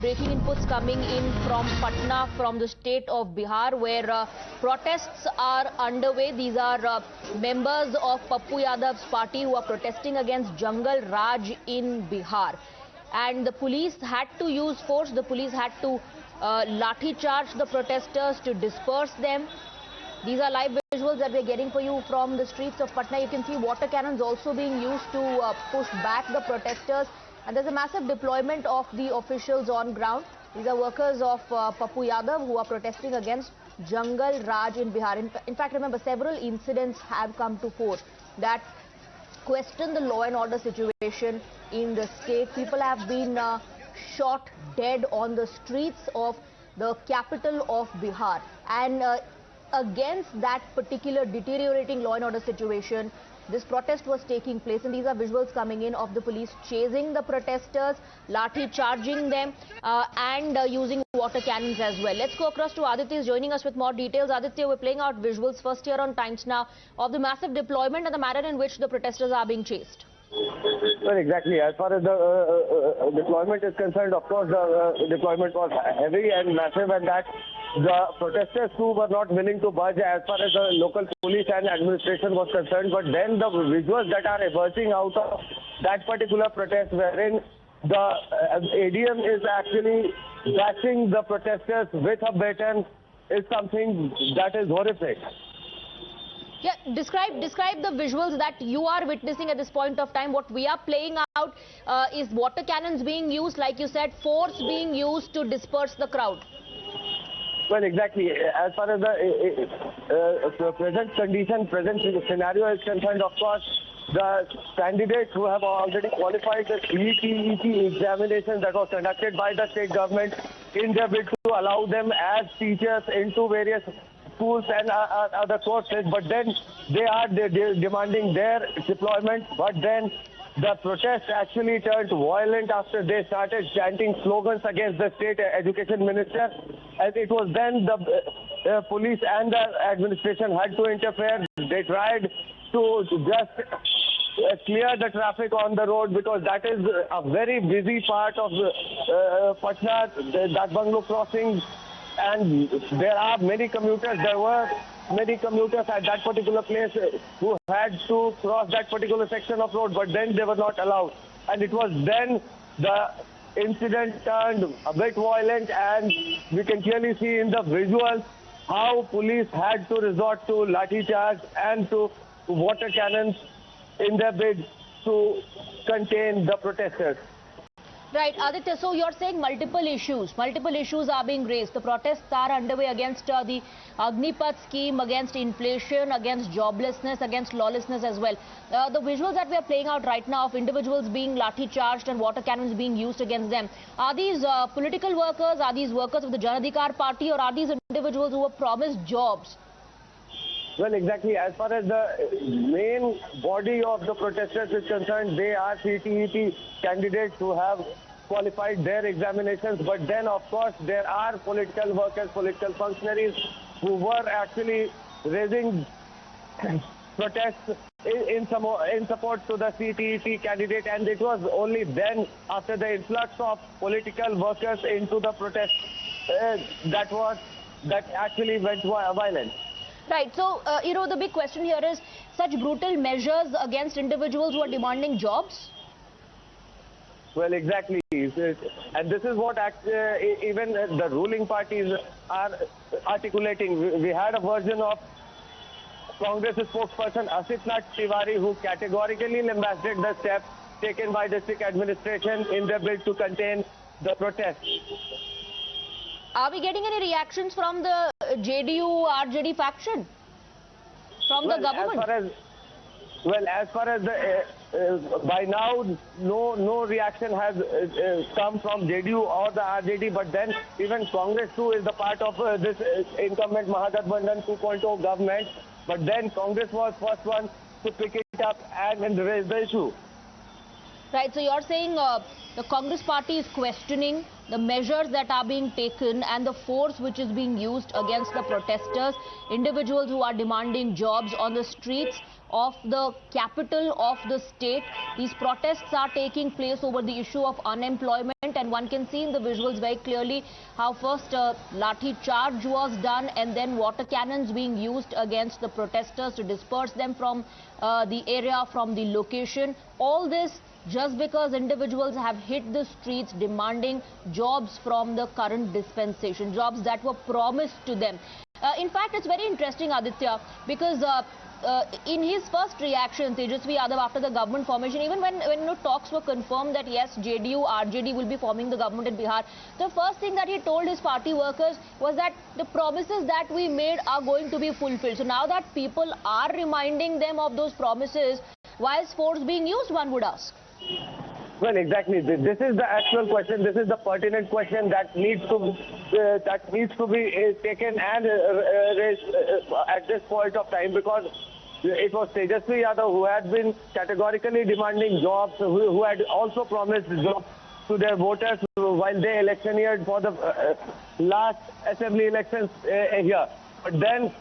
Breaking inputs coming in from Patna, from the state of Bihar, where protests are underway. These are members of Pappu Yadav's party who are protesting against Jungleraaj in Bihar. And the police had to use force. The police had to lathi-charge the protesters to disperse them. These are live visuals that we're getting for you from the streets of Patna. You can see water cannons also being used to push back the protesters. And there's a massive deployment of the officials on ground. These are workers of Pappu Yadav who are protesting against Jungleraaj in Bihar. In fact, remember, several incidents have come to fore that question the law and order situation in the state. People have been shot dead on the streets of the capital of Bihar. And against that particular deteriorating law and order situation, this protest was taking place, and these are visuals coming in of the police chasing the protesters, lathi charging them and using water cannons as well. Let's go across to Aditya, is joining us with more details. Aditya, we're playing out visuals first here on Times Now of the massive deployment and the manner in which the protesters are being chased. Well, exactly. As far as the deployment is concerned, of course, the deployment was heavy and massive, and that the protesters too were not willing to budge as far as the local police and administration was concerned. But then the visuals that are emerging out of that particular protest, wherein the ADM is actually bashing the protesters with a baton, is something that is horrific. Yeah, describe the visuals that you are witnessing at this point of time. What we are playing out is water cannons being used, like you said, force being used to disperse the crowd. Well, exactly. As far as the present condition, present scenario is concerned, of course, the candidates who have already qualified the CET examination that was conducted by the state government in their bid to allow them as teachers into various schools and other courses, but then they are demanding their deployment. But then the protest actually turned violent after they started chanting slogans against the state education minister, and it was then the police and the administration had to interfere. They tried to just clear the traffic on the road, because that is a very busy part of Patna, that Bungalow crossing. And there are many commuters. There were many commuters at that particular place who had to cross that particular section of road, but then they were not allowed. And it was then the incident turned a bit violent, and we can clearly see in the visuals how police had to resort to lathi charge and to water cannons in their bid to contain the protesters. Right, Aditya, so you're saying multiple issues are being raised. The protests are underway against the Agneepath scheme, against inflation, against joblessness, against lawlessness as well. The visuals that we are playing out right now of individuals being lathi charged and water cannons being used against them, are these political workers, are these workers of the Jan Adhikar party, or are these individuals who were promised jobs? Well, exactly. As far as the main body of the protesters is concerned, they are CET candidates who have qualified their examinations. But then, of course, there are political workers, political functionaries who were actually raising protests in support to the CET candidate. And it was only then, after the influx of political workers into the protest, that actually went violent. Right. So, the big question here is such brutal measures against individuals who are demanding jobs? Well, exactly. And this is what even the ruling parties are articulating. We had a version of Congress spokesperson Asitnath Tiwari, who categorically lambasted the steps taken by the district administration in their bid to contain the protests. Are we getting any reactions from the JDU-RJD faction, from the government? As far as by now, no reaction has come from JDU or the RJD, but then even Congress too is the part of this incumbent Mahagathbandhan 2.0 government. But then Congress was first one to pick it up and raise the issue. Right, so you're saying the Congress party is questioning the measures that are being taken and the force which is being used against the protesters, individuals who are demanding jobs on the streets of the capital of the state. These protests are taking place over the issue of unemployment, and one can see in the visuals very clearly how first lathi-charge was done and then water cannons being used against the protesters to disperse them from the area, from the location. All this just because individuals have hit the streets demanding jobs from the current dispensation, jobs that were promised to them. In fact, it's very interesting, Aditya, because in his first reaction, Tejasvi Yadav, after the government formation, even when talks were confirmed that yes, JDU, RJD will be forming the government in Bihar, the first thing that he told his party workers was that the promises that we made are going to be fulfilled. So now that people are reminding them of those promises, why is force being used, one would ask? Well, exactly. This is the actual question. This is the pertinent question that needs to be taken and raised at this point of time, because it was Tejasvi Yadav who had been categorically demanding jobs, who had also promised jobs to their voters while they electioneered for the last assembly elections here. But then,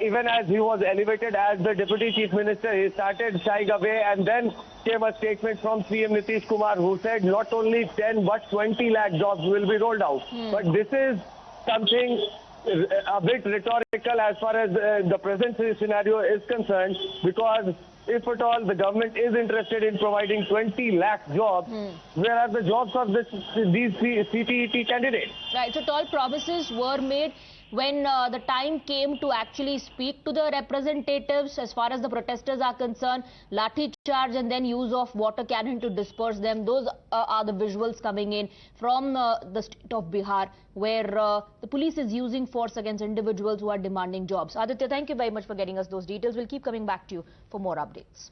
even as he was elevated as the Deputy Chief Minister, he started shying away, and then came a statement from CM Nitish Kumar, who said not only 10 but 20 lakh jobs will be rolled out. But this is something a bit rhetorical as far as the present scenario is concerned, because if at all the government is interested in providing 20 lakh jobs, where are the jobs of these CTET candidates? Right, so tall promises were made. When the time came to actually speak to the representatives, as far as the protesters are concerned, lathi charge and then use of water cannon to disperse them, those are the visuals coming in from the state of Bihar, where the police is using force against individuals who are demanding jobs. Aditya, thank you very much for getting us those details. We'll keep coming back to you for more updates.